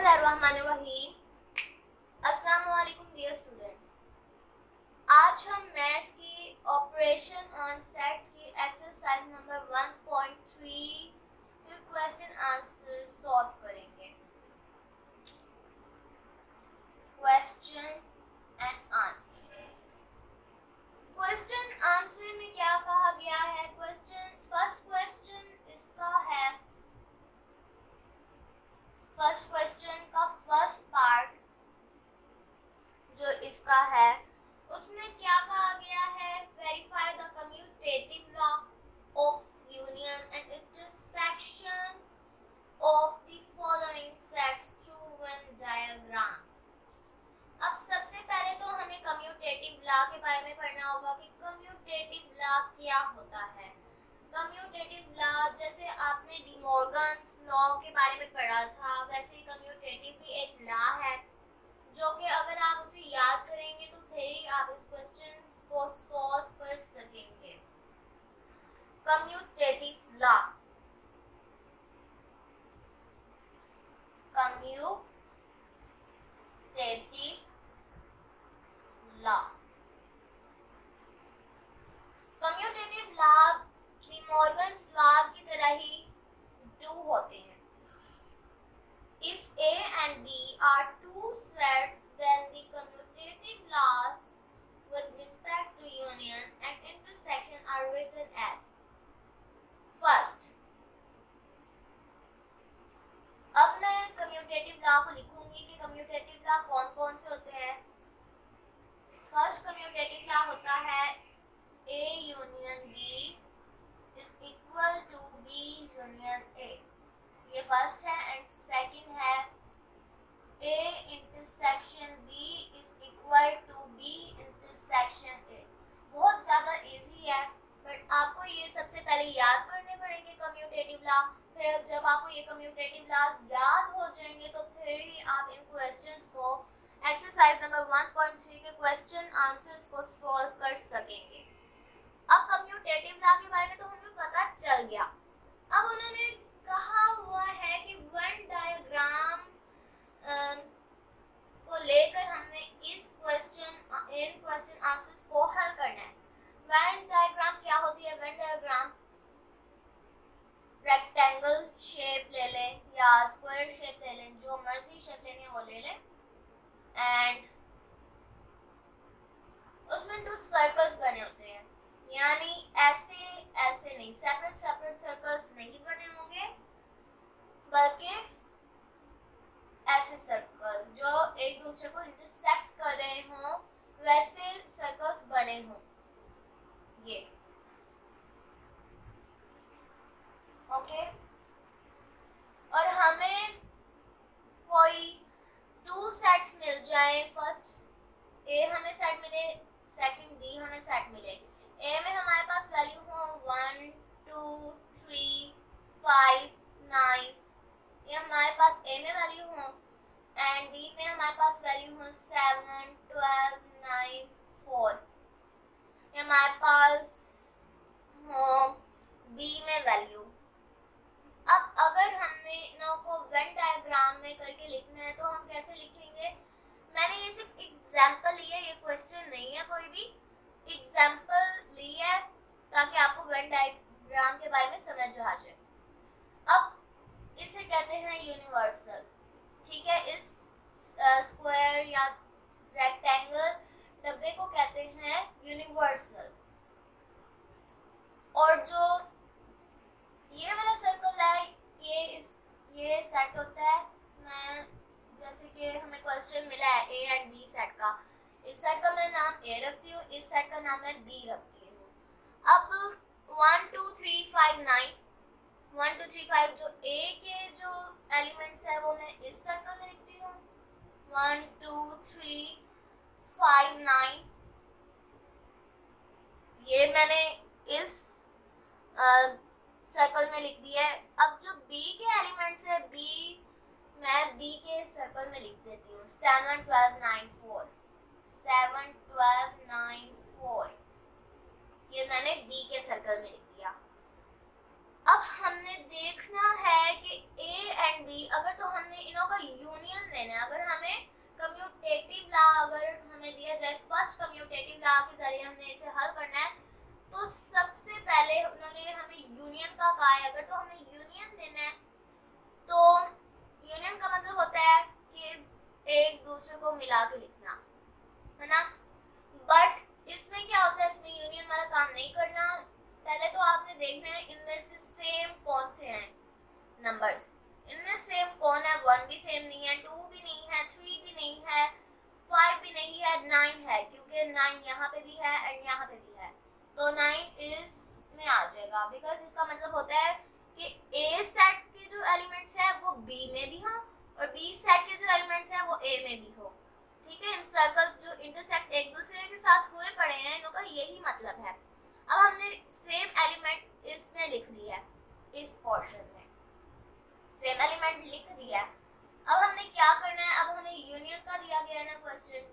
बिस्मिल्लाहिर्रहमानिर्रहीम। अस्सलाम वालेकुम डियर स्टूडेंट्स। आज हम मैथ्स की ऑपरेशन ऑन सेट्स की एक्सरसाइज नंबर 1.3 के क्वेश्चन आंसर सॉल्व करेंगे। Question and answer. Question answer में क्या कहा गया है? फर्स्ट क्वेश्चन इसका है, फर्स्ट क्वेश्चन का फर्स्ट पार्ट जो इसका है उसमें क्या कहा गया है? Verify the commutative law of union and intersection of the following sets through Venn diagram. अब सबसे पहले तो हमें कम्यूटेटिव लॉ के बारे में पढ़ना होगा कि कम्यूटेटिव लॉ क्या होता है। कम्यूटेटिव लॉ जैसे आपने डी मॉर्गन्स लॉ के बारे में पढ़ा था, वैसे ही कम्यूटेटिव भी एक लॉ है जो कि अगर आप उसे याद करेंगे तो फिर ही आप इस क्वेश्चन को सॉल्व कर सकेंगे। Commutative law, commutative law, commutative law D Morgan's law की तरह ही डू होते हैं। If A and B are two sets, then the commutative laws with respect to union and intersection are written as first। अब मैं commutative law को लिखूंगी कि commutative law कौन कौन से होते हैं। फर्स्ट कम्यूटेटिव लॉ होता है A union B is equal to B union A, ये फर्स्ट है। एंड सेकंड है A intersection B is equal to B intersection A। बहुत ज़्यादा इजी है, बट आपको ये सबसे पहले याद करने पड़ेंगे कम्यूटेटिव लॉ। फिर जब आपको ये कम्यूटेटिव लॉज याद हो जाएंगे तो फिर ही आप इन क्वेश्चंस को एक्सरसाइज नंबर 1.3 के क्वेश्चन आंसर्स को सॉल्व कर सकेंगे। अब कम्यूटेटिव लॉ के बारे में तो हमें पता चल गया। अब उन्होंने कहा हुआ है कि वेन डायग्राम को लेकर हमने इन क्वेश्चन आंसर्स को हल करना है। वेन डायग्राम क्या होती है? वेन डायग्राम रेक्टेंगल शेप ले लें या स्क्वायर शेप ले लें, जो मर्जी शेप लेने वो ले लें, एंड उसमें दो सर्कल्स बने होते हैं, यानी ऐसे ऐसे नहीं, सेपरेट सेपरेट सर्कल्स नहीं बने होंगे, बल्कि ऐसे सर्कल्स जो एक दूसरे को इंटरसेक्ट कर रहे हों, वैसे सर्कल्स बने हों। ये ओके। और हमें कोई टू सेट्स मिल जाए, फर्स्ट ए हमें सेट मिले, सेकंड बी हमें सेट मिले। ए में हमारे पास वैल्यू हो 1 2 3 5 9, ये हमारे पास ए में वैल्यू हो, एंड बी में हमारे पास वैल्यू हो 7 12 9 4, ये हमारे पास हो बी में वैल्यू। अब अगर हमने इनों को वेन डायग्राम में करके लिखना है तो हम कैसे लिखेंगे? मैंने ये सिर्फ एग्जाम्पल लिया है, ये क्वेश्चन नहीं है, कोई भी एग्जाम्पल लिया है ताकि आपको वेन डायग्राम के बारे में समझ आ जाए। अब इसे कहते हैं यूनिवर्सल, ठीक है। इस स्क्वायर या रेक्टेंगल डब्बे को कहते हैं यूनिवर्सल। और जो ये वाला सर्कल है, ये सेट होता है, मैं जैसे कि हमें क्वेश्चन मिला है ए एंड बी सेट का, इस सेट का मैं नाम ए रखती हूँ, इस सेट का नाम मैं बी रखती हूँ। अब 1 2 3 5 9, 1 2 3 5 जो ए के जो एलिमेंट्स है वो मैं इस सर्कल में लिखती हूँ, 1 2 3 5 9, ये मैंने इस सर्कल में लिख दिया है। अब जो बी के एलिमेंट्स है, बी मैं बी के सर्कल में लिख देती हूँ 7 12 9 4, 7 12 9 4, ये मैंने बी के सर्कल में लिख दिया। अब हमने देखना है कि ए एंड बी, अगर तो हमने इनों का यूनियन लेना है। अगर हमें कम्यूटेटिव लॉ अगर हमें दिया जाए, फर्स्ट कम्यूटेटिव लॉ के जरिए हमें इसे हल करना है, तो सबसे पहले उन्होंने हमें यूनियन का कहा है। अगर तो हमें यूनियन लेना है तो यूनियन का मतलब होता है कि एक दूसरे को मिला के लिखना, है ना। बट इसमें क्या होता है, इसमें यूनियन वाला काम नहीं करना। पहले तो आपने देखना है इनमें से सेम कौन से हैं नंबर्स। इनमें सेम कौन है, 1 भी सेम नहीं है, 2 भी नहीं है, 3 भी नहीं है, 5 भी नहीं है, 9 है, क्योंकि 9 यहाँ पे भी है एंड यहाँ पे भी है, तो 9 इस में आ जाएगा। बिकॉज इसका मतलब होता है कि ए सेट के जो एलिमेंट्स है वो बी में भी हो और बी सेट के जो एलिमेंट्स है वो ए में भी हो। ठीक है, इन सर्कल्स जो इंटरसेक्ट एक दूसरे के साथ हुए पड़े हैं, इनका यही मतलब है। अब हमने सेम एलिमेंट इसमें लिख लिया है, इस पोर्शन में सेम एलिमेंट लिख दिया है। अब हमने क्या करना है, अब हमें यूनियन का दिया गया है ना क्वेश्चन,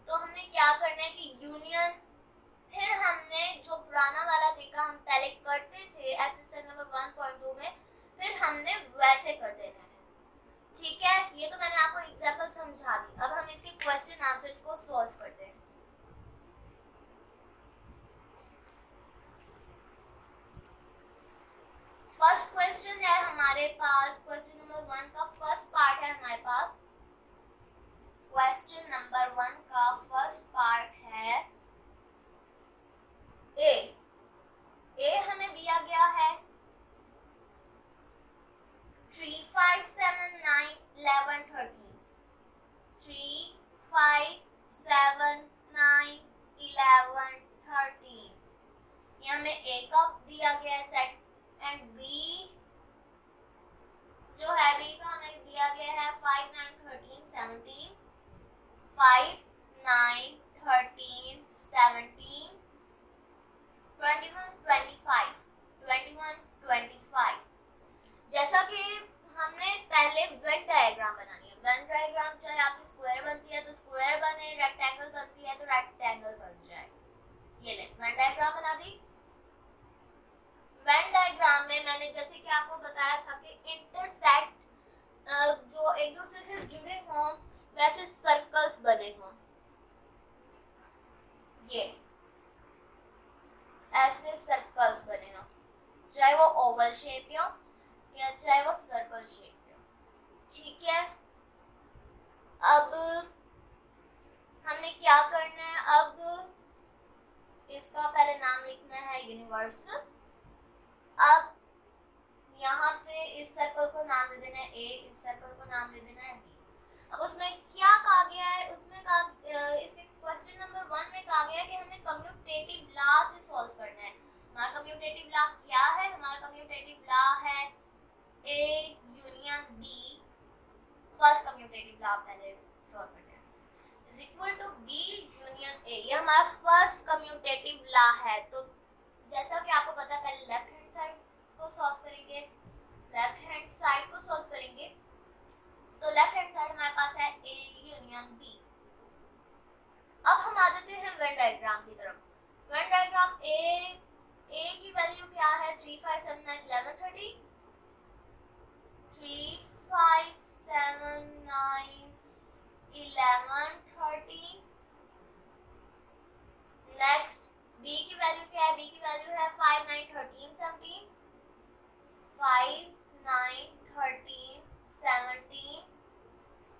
तो हमने क्या करना है कि यूनियन, फिर हमने जो पुराना वाला तरीका हम पहले करते थे एक्सरसाइज नंबर 1.2 में, फिर हमने वैसे कर देना है। ठीक है, ये तो मैंने आपको एग्जांपल समझा दी। अब हम इसके क्वेश्चन आंसर्स को सॉल्व करते हैं। फर्स्ट क्वेश्चन है हमारे पास, क्वेश्चन नंबर 1 का फर्स्ट पार्ट है हमारे पास। क्वेश्चन नंबर 1 का फर्स्ट पार्ट है ए हमें दिया गया है 3, 5, 7, 9, 11, 13। 3, 5, 7, 9, 11, 13 ये हमें ए का दिया गया है सेट, एंड बी जो है बी का हमें दिया गया है 5, 9, 13, 17, 5, 9, 13, 17, 21, 25। जैसा कि हमने पहले वेन डायग्राम बनानी है। वेन डायग्राम चाहे आपकी स्क्वायर बनती है तो स्क्वायर बने, रेक्टेंगल बनती है तो रेक्टेंगल बन जाए। ये ले वेन डायग्राम बना दी। वेन डायग्राम में मैंने जैसे कि आपको बताया था कि इंटरसेक्ट जो एक दूसरे से जुड़े हों वैसे सर्कल्स बने हों, ये ऐसे सर्कल्स बने हों, चाहे वो ओवल शेप हो या चाहे वो सर्कल शेप हो। ठीक है, अब हमने क्या करना है, अब इसका पहले नाम लिखना है यूनिवर्स। अब यहाँ पे इस सर्कल को नाम दे देना है ए, इस सर्कल को नाम दे देना है बी। अब उसमें क्या कहा गया है, उसमें कहा इसके क्वेश्चन नंबर 1 में कहा गया है कि हमें कम्यूटेटिव लॉ से सॉल्व करना है। हमारा कम्यूटेटिव लॉ क्या है, हमारा कम्यूटेटिव लॉ है A union B. First commutative law पहले सॉल्व करते हैं, is equal to B union A. ये हमारा फर्स्ट कम्यूटेटिव लॉ है। तो जैसा कि आपको पता है, पहले लेफ्ट हैंड साइड को सॉल्व करेंगे, लेफ्ट हैंड साइड को सॉल्व करेंगे। तो लेफ्ट हैंड साइड हमारे पास है ए यूनियन बी। अब हम आ जाते हैं वेन डायग्राम की तरफ। वेन डायग्राम ए की वैल्यू क्या है, 3, 5, 7, 9, 11, 13। 3, 5, 7, 9, 11, 13। नेक्स्ट बी की वैल्यू क्या है, बी की वैल्यू है 5, 9, 13, 17। 5, 9, 13, 17,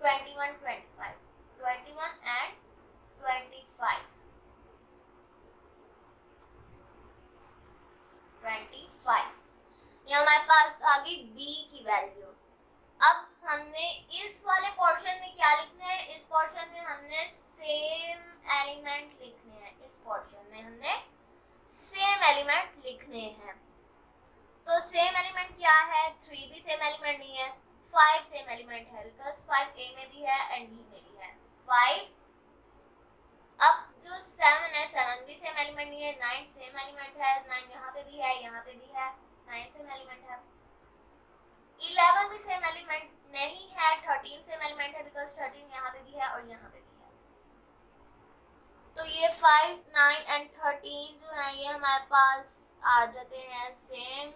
21, 25। 21 and 25। 25 ये हमारे पास आ गई बी की वैल्यू। अब हमने इस वाले पोर्शन में क्या लिखना है, इस पोर्शन में हमने सेम एलिमेंट लिखने हैं। इस पोर्शन में हमने सेम एलिमेंट लिखने हैं। तो सेम एलिमेंट क्या है, 3 भी सेम एलिमेंट नहीं है, 5 सेम एलिमेंट है, बिकॉज 5 ए में भी है एंड बी में भी है 5। अब जो 7 है, 7 भी सेम एलिमेंट नहीं है, 9 सेम एलिमेंट है, 9 यहाँ पे भी है, यहाँ पे भी है, 9 सेम एलिमेंट है। 11 भी सेम एलिमेंट नहीं है, 13 सेम एलिमेंट है, बिकॉज 13 यहाँ पे भी है और यहाँ पे भी है। तो ये 5, 9 एंड 13 जो है ये हमारे पास आ जाते हैं सेम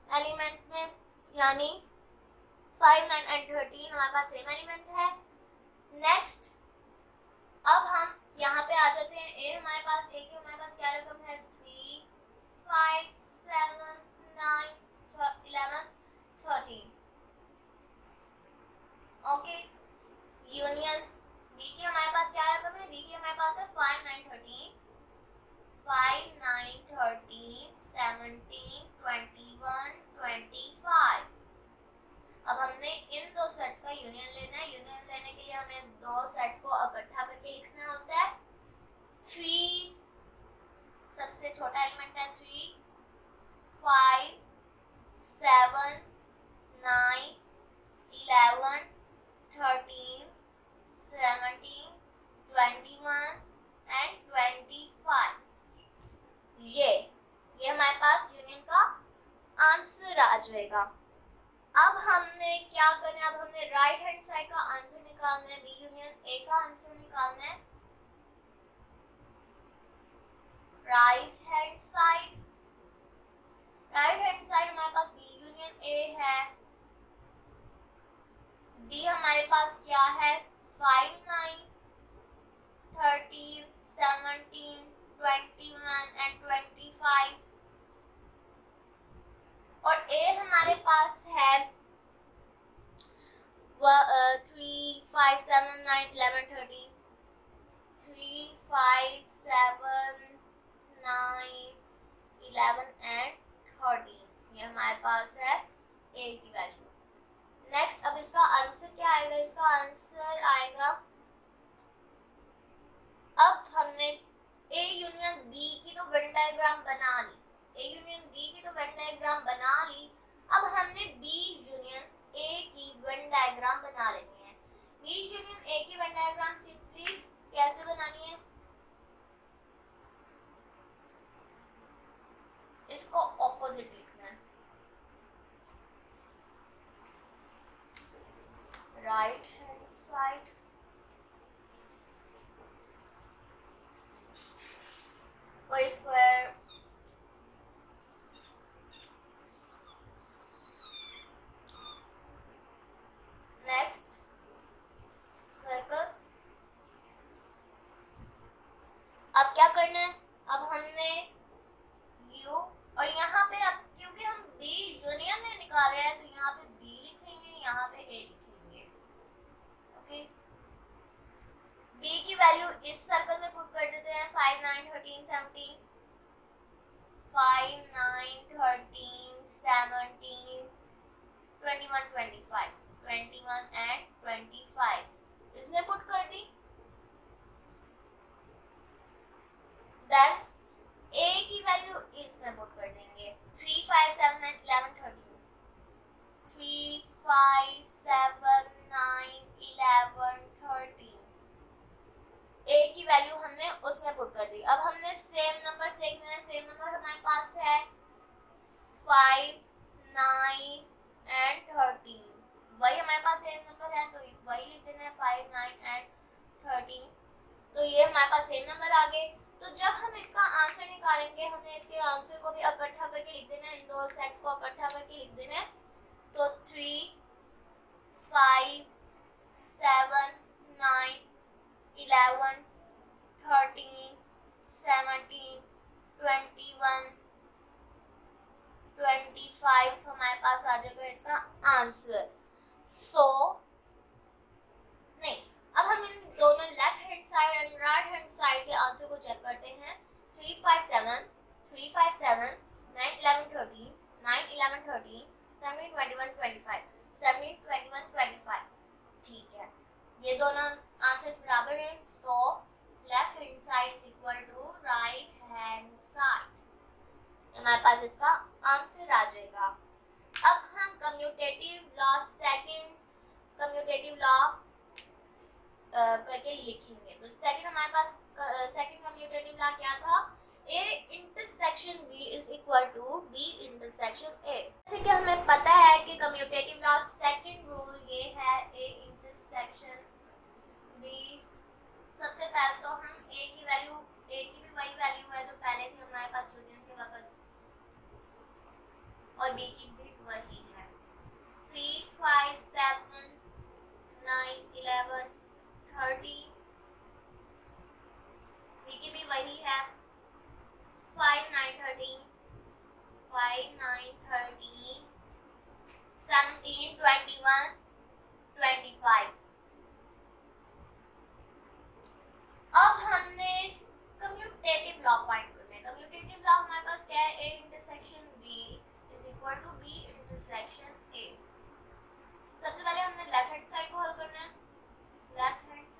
एलिमेंट में, यानी 5, 9 एंड 13 हमारे पास सेम एलिमेंट है। नेक्स्ट अब हम यहाँ पे आ जाते हैं। ए हमारे पास क्या रकम है? 3, 5, 7, 9, 11, 13। ओके, यूनियन बी की हमारे पास क्या रकम है? बी की हमारे पास है 5, 9, 13, 5, 9, 13, 17, 21, 25। अब हमने इन दो सेट्स का यूनियन लेना है। यूनियन लेने के लिए हमें दो सेट्स को इकट्ठा करके लिखना होता है। 3 सबसे छोटा एलिमेंट है, 3, 5, 7, 9, 11, 13, 17, 21 एंड 25। ये हमारे पास यूनियन का आंसर आ जाएगा। अब हमने क्या करना है? अब हमने राइट हैंड साइड का आंसर निकालना है। बी यूनियन ए का आंसर निकालना है। राइट हैंड साइड हमारे पास बी यूनियन ए है। डी हमारे पास क्या है? 5, 9, 13, 17, 21 एंड 25। और ए हमारे पास है 3, 5, 7, 9, 11, 13। 3, 5, 7, 9, 11 एंड 13। ये हमारे पास है ए की वैल्यू। नेक्स्ट अब इसका आंसर क्या आएगा? इसका आंसर आएगा, अब हमने ए यूनियन बी की तो वेन डायग्राम बना ली। अब हमने बी यूनियन ए की वेन डायग्राम बना लेनी है। बी यूनियन ए की वेन डायग्राम सिंपली कैसे बनानी है? इसको ऑपोजिट लिखना है। राइट हैंड साइड कोई स्क्वायर नेक्स्ट सर्कल्स। अब क्या करना है? अब हमने यू और यहाँ पे, अब क्योंकि हम बी यूनियन में निकाल रहे हैं तो यहाँ पे बी लिखेंगे, यहाँ पे ए लिखेंगे। ओके, बी की वैल्यू इस सर्कल में पुट कर देते हैं। 5, 9, 13, 17, 5, 9, 13, 17, 21, 25, 21 एंड 25 इसमें पुट कर दी। देन ए की वैल्यू इसमें पुट कर देंगे। 3, 5, 7, 9, 11, 13। 3, 5, 7, 9, 11, 13। ए की वैल्यू हमने उसमें पुट कर दी। अब हमने सेम नंबर हमारे पास है 5, 9 एंड 13। वही हमारे पास सेम नंबर है तो वही लिख देना है, 5, 9 एंड 13। तो ये हमारे पास सेम नंबर आ गए। तो जब हम इसका आंसर निकालेंगे हमें इसके आंसर को भी इकट्ठा करके लिख देना है। इन दो सेट्स को इकट्ठा करके लिख देना है। तो 3, 5, 7, 9, 11, 13, 17, 21, 25 हमारे पास आ जाएगा इसका आंसर। नहीं, अब हम इन दोनों left hand side and right hand side के आंसर को चेक करते हैं। 3, 5, 7, 9, 11, 13, 9, 11, 13, 17, 21, 25, 17, 21, 25। ठीक है, ये दोनों आंसर्स बराबर हैं। So left hand side is equal to right hand side. हमारे पास इसका आंसर आ जाएगा। अब हम सेकंड कम्यूटेटिव लॉ करके लिखेंगे। तो सेकंड हमारे पास सेकंड कम्यूटेटिव लॉ क्या था? A intersection B is equal to B intersection A। जैसे कि हमें पता है कि कम्यूटेटिव लॉ सेकंड रूल ये है, A इंटरसेक्शन B। सबसे पहले तो हम A की भी वही वैल्यू है जो पहले थी हमारे पास यूनियन के वक्त, और B की भी वही है। 3, 5 7 9 11 13, बी की भी वही है 5 9 13, 5 9 13, 17 21 25। अब हमने कम्यूटेटिव लॉ फाइंड करना है। कम्यूटेटिव लॉ हमारे पास क्या है, A intersection B is equal to B intersection A. सबसे पहले हमने लेफ्ट हैंड साइड को हल करना है। लेफ्ट हैंड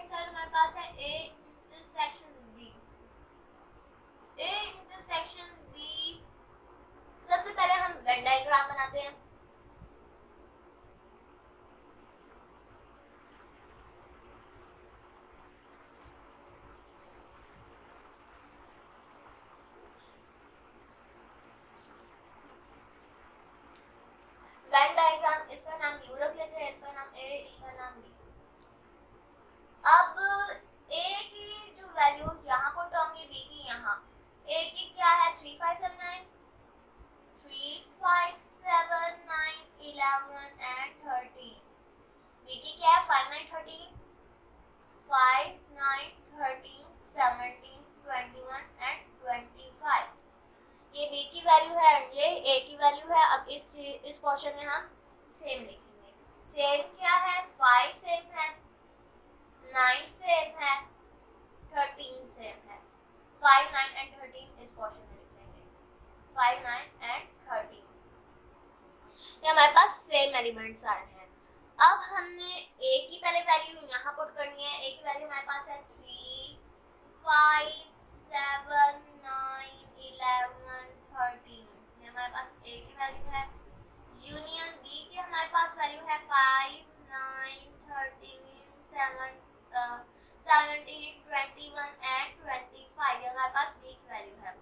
साइड हमारे पास है A intersection B. A intersection B, सबसे पहले हम वेन डायग्राम बनाते हैं। वेन डायग्राम, इसका नाम यू रख लेते हैं, इसका नाम ए, इसका नाम बी। अब ए की जो वैल्यूज यहाँ पुट होंगी, बी की यहाँ। ए की क्या है 3 5 7 9, 3 5 7 9 11 and 13। बी की क्या है 5 9 13, 5 9 13 17 21 and 25। ये बी की वैल्यू है, ये ए की वैल्यू है। अब इस पोर्शन में हम सेम लिखेंगे। सेम क्या है, 5 सेम है, 9 सेम है, 13 सेम है। 5 9 and 13 इस पोर्शन में लिख लेंगे। 5 9 and 13 ये हमारे पास सेम एलिमेंट्स आए हैं। अब हमने ए की पहले वैल्यू यहाँ पुट करनी है। ए की वैल्यू हमारे पास है 3 5 7 9 11 13। ये हमारे पास ए की वैल्यू है। यूनियन बी की हमारे पास वैल्यू है 5 9 13 7 17 21 and 25। ये हमारे पास बी की वैल्यू है।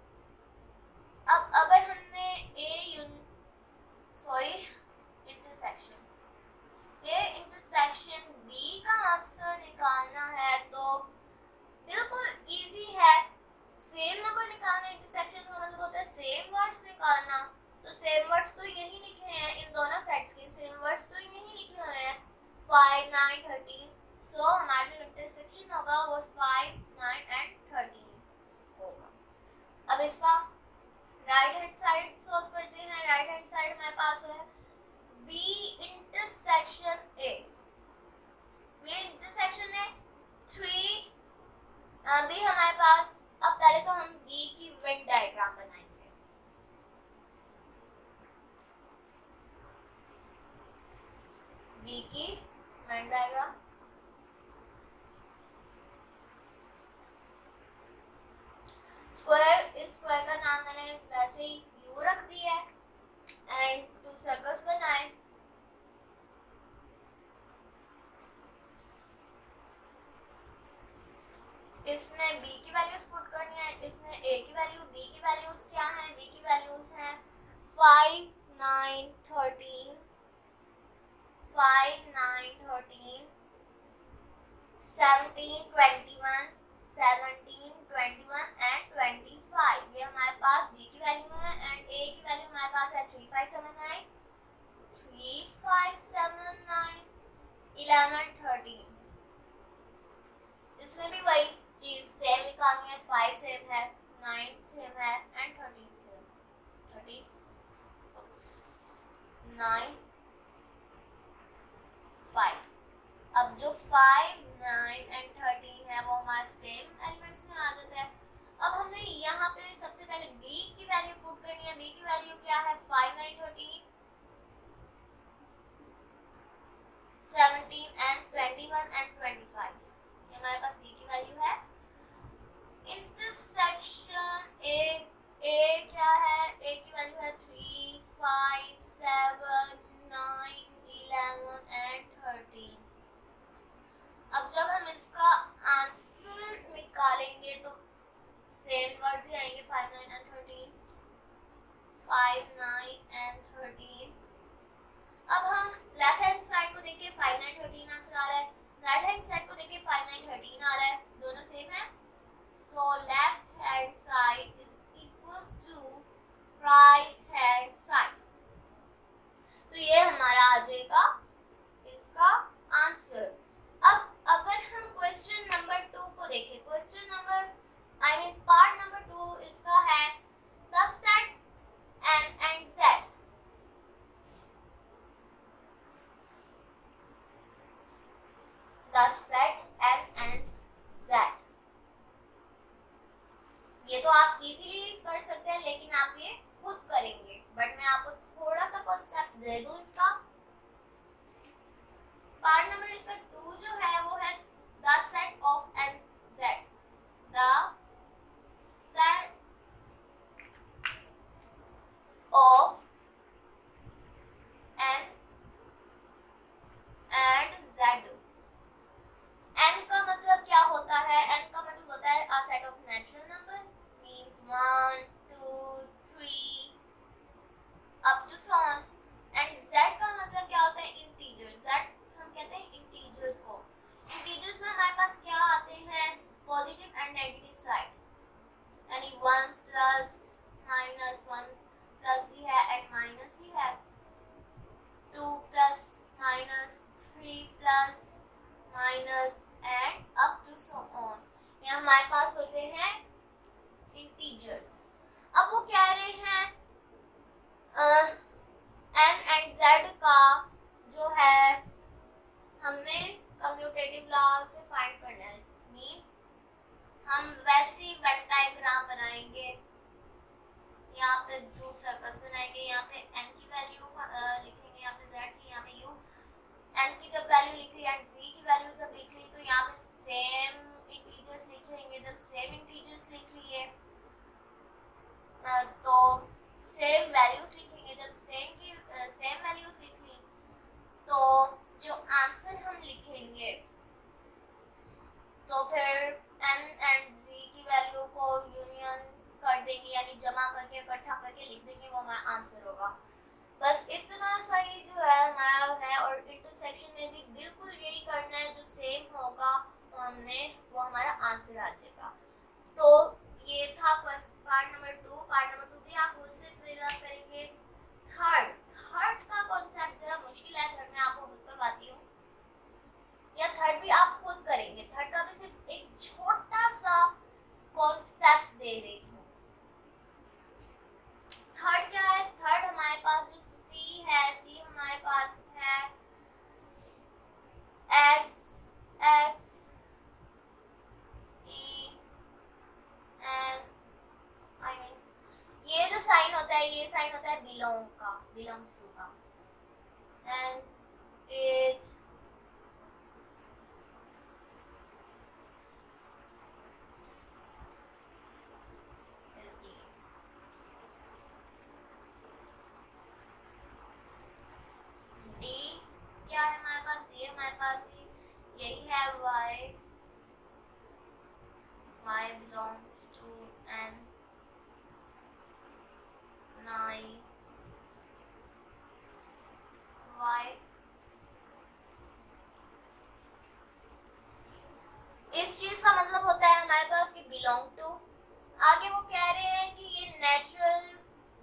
अब अगर हमने इंटरसेक्शन बी का आंसर निकालना है तो बिल्कुल इजी है। सेम नंबर निकालना, इंटरसेक्शन का मतलब होता है सेम वर्ड्स निकालना। तो सेम वर्ड्स तो यही लिखे हैं, इन दोनों सेट्स के सेम वर्ड्स तो यही लिखे हुए हैं 5 9 13। सो हमारा जो इंटरसेक्शन होगा वो 5 9 and 13 होगा। अब इसका राइट हैंड साइड सॉल्व करते हैं। राइट हैंड साइड हमारे पास है B intersection A. B intersection है 3 बी हमारे पास। अब पहले तो हम बी की वेन डायग्राम बनाएंगे। बी की वेन डायग्राम, स्क्वायर, इस स्क्वायर का नाम मैंने वैसे ही यू रख दिया है एंड 2 सर्कल्स बनाए। इसमें बी की वैल्यूज पुट करनी है, इसमें ए की वैल्यू। बी की वैल्यूज क्या है, बी की वैल्यूज हैं 5 9 13, 5 9 13, 17 21, 17 21 and 25। ये हमारे पास बी की वैल्यू है। एंड ए की वैल्यू हमारे पास है 3 5 7 9, 3 5 7 9 11 13। इसमें भी वही चीज सेम निकालनी है। 5 सेम है, 9 सेम है एंड 13 सेम। 9 5। अब जो 5 9 एंड 13 है वो हमारे सेम एलिमेंट्स में आ जाता है। अब हमने यहाँ पे सबसे पहले बी की वैल्यू पुट करनी है। बी की वैल्यू क्या है 5 9 13, 17 and 21 and 25। ये हमारे पास बी की वैल्यू है। इंटरसेक्शन ए क्या है, ए की वैल्यू है 3 5 7 9 11 and 13। अब जब हम इसका आंसर निकालेंगे तो सेम वर्ड्स ही आएंगे 5 9 and 13, 5 9 and 13। अब हम लेफ्ट हैंड साइड को देखिए 5 9 13 आंसर आ रहा है। राइट हैंड साइड को देखिए 5 9 13 आ रहा है, दोनों सेम है। So left hand side is equals to right hand side. तो ये हमारा आ जाएगा इसका आंसर। अब अगर हम क्वेश्चन नंबर 2 को देखें, क्वेश्चन नंबर पार्ट नंबर 2 इसका है the set n and z। The set n and z, ये तो आप इजीली कर सकते हैं, लेकिन आप ये खुद करेंगे, बट मैं आपको थोड़ा सा कॉन्सेप्ट दे दूं इसका। पार्ट नंबर इसका 2 जो है वो है the set of n z। The set of n and z। n का मतलब क्या होता है? n का मतलब होता है a set of natural number, means 1 2 3 up to so on। and z का मतलब क्या होता है? इंटीजर। z हम कहते हैं इंटीजर्स को। इंटीजर्स में हमारे पास क्या आते हैं? पॉजिटिव एंड नेगेटिव साइड, यानी 1 प्लस माइनस, 1 प्लस भी है एंड माइनस भी है, 2 plus minus, 3 plus minus and up to so on. ये हमारे पास होते हैं इंटीजर्स। अब वो कह रहे हैं n and z का जो है हमने कम्यूटेटिव लॉ से फाइंड करना है। मींस हम वैसी वेन डायग्राम बनाएंगे, यहाँ पे दो सर्कल्स बनाएंगे, यहाँ पे n की वैल्यू लिखेंगे, यहाँ पे z की, यहाँ पे u। n की जब वैल्यू लिख ली एंड z की वैल्यू जब लिख ली, तो यहाँ पे सेम इंटीजर्स लिखेंगे। जब सेम इंटीजर्स लिख लिए तो सेम वैल्यूज लिखेंगे। जब सेम वैल्यूज लिख ली तो जो आंसर हम लिखेंगे, तो फिर n एंड z की वैल्यू को यूनियन कर देंगे, यानी जमा करके इकट्ठा करके लिख देंगे, वो हमारा आंसर होगा। बस इतना सही जो है हमारा है। और इंटरसेक्शन में भी बिल्कुल यही करना है, जो सेम होगा तो हमने वो हमारा आंसर आ जाएगा। तो ये था पार्ट नंबर 2। पार्ट नंबर 2 भी आप खुद से फिल अप करेंगे। थर्ड का कॉन्सेप्ट जरा मुश्किल है, थर्ड में आपको खुद करवाती हूँ, या थर्ड भी आप खुद करेंगे। थर्ड का भी सिर्फ एक छोटा सा कॉन्सेप्ट दे रही हूँ। थर्ड क्या है? थर्ड हमारे पास जो सी है, सी हमारे पास है x e and ये जो साइन होता है, ये साइन होता है बिलोंग्स टू का, एंड इट डी क्या है हमारे पास? ये हमारे पास भी यही है, y belongs to n 9 y। इस चीज का मतलब होता है हमारे पास कि बिलोंग टू। आगे वो कह रहे हैं कि ये नेचुरल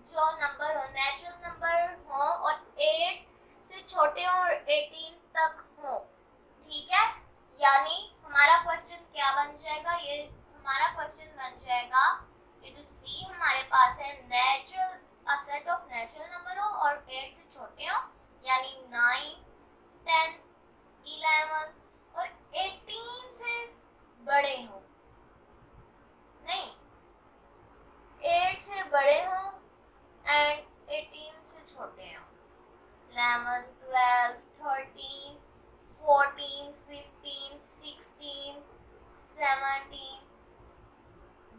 जो नंबर हो, नेचुरल नंबर हो और 8 से छोटे हो और 18 तक हो। ठीक है, यानी हमारा क्वेश्चन क्या बन जाएगा? ये हमारा क्वेश्चन बन जाएगा कि जो सी हमारे पास है, natural a set of natural number हो और 8 से छोटे हो, यानी 9 10 11 और 18 से बड़े हो, नहीं 8 से बड़े हो एंड 18 से छोटे हो। 11 12 13 14 15 16 17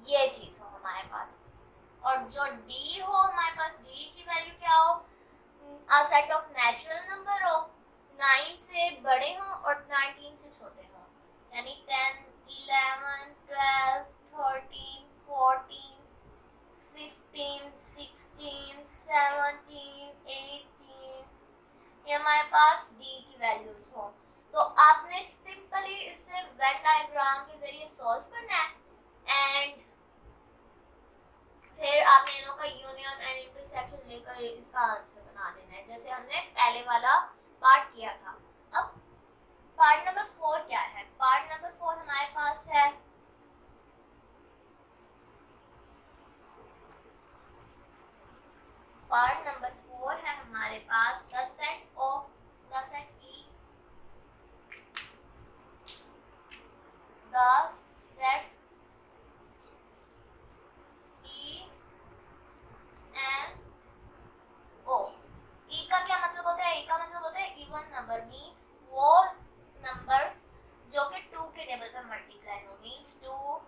ये चीज हो हमारे पास। और जो डी हो हमारे पास, डी की वैल्यू क्या हो? A set of natural number हो, 9 से बड़े हो और 19 से छोटे हो, यानी 10 11 12 13 14 15 16 17 18 ये हमारे पास डी की वैल्यूज हो। तो आपने सिंपली इसे वेन डायग्राम के जरिए सॉल्व करना है एंड फिर आपने इनों का यूनियन एंड इंटरसेक्शन लेकर इसका आंसर बना देना है, जैसे हमने पहले वाला पार्ट किया था। अब पार्ट नंबर 4 क्या है? पार्ट नंबर 4 हमारे पास है पार्ट नंबर 4 है हमारे पास the set E, the set E and O। E का क्या मतलब होता है? E का मतलब होता है इवन नंबर, मींस वो नंबर्स जो कि 2 के टेबल पे मल्टीप्लाई हो, means 2,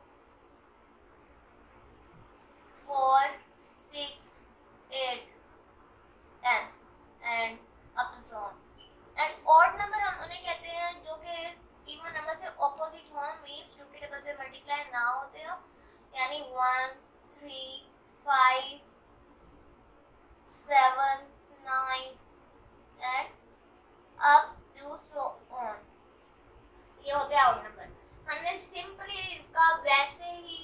4, 6, 8 and up to so on। And odd number हम उन्हें कहते हैं जो कि इवन नंबर से ऑपोजिट हो, मींस 2 के टेबल पे मल्टीप्लाई ना होते हो, यानी 1, 3, 5, 7, 9 and up to so on। ये होते हैं ऑड नंबर। हमने सिंपली इसका वैसे ही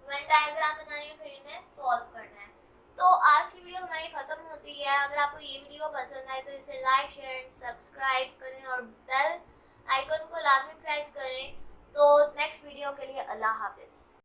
वेन डायग्राम बनानी है, फिर इन्हें सॉल्व करना है। तो आज की वीडियो हमारी खत्म होती है। अगर आपको ये वीडियो पसंद आए तो इसे लाइक, शेयर, सब्सक्राइब करें और बेल आइकन को लाजमी प्रेस करें। तो नेक्स्ट वीडियो के लिए अल्लाह हाफिज।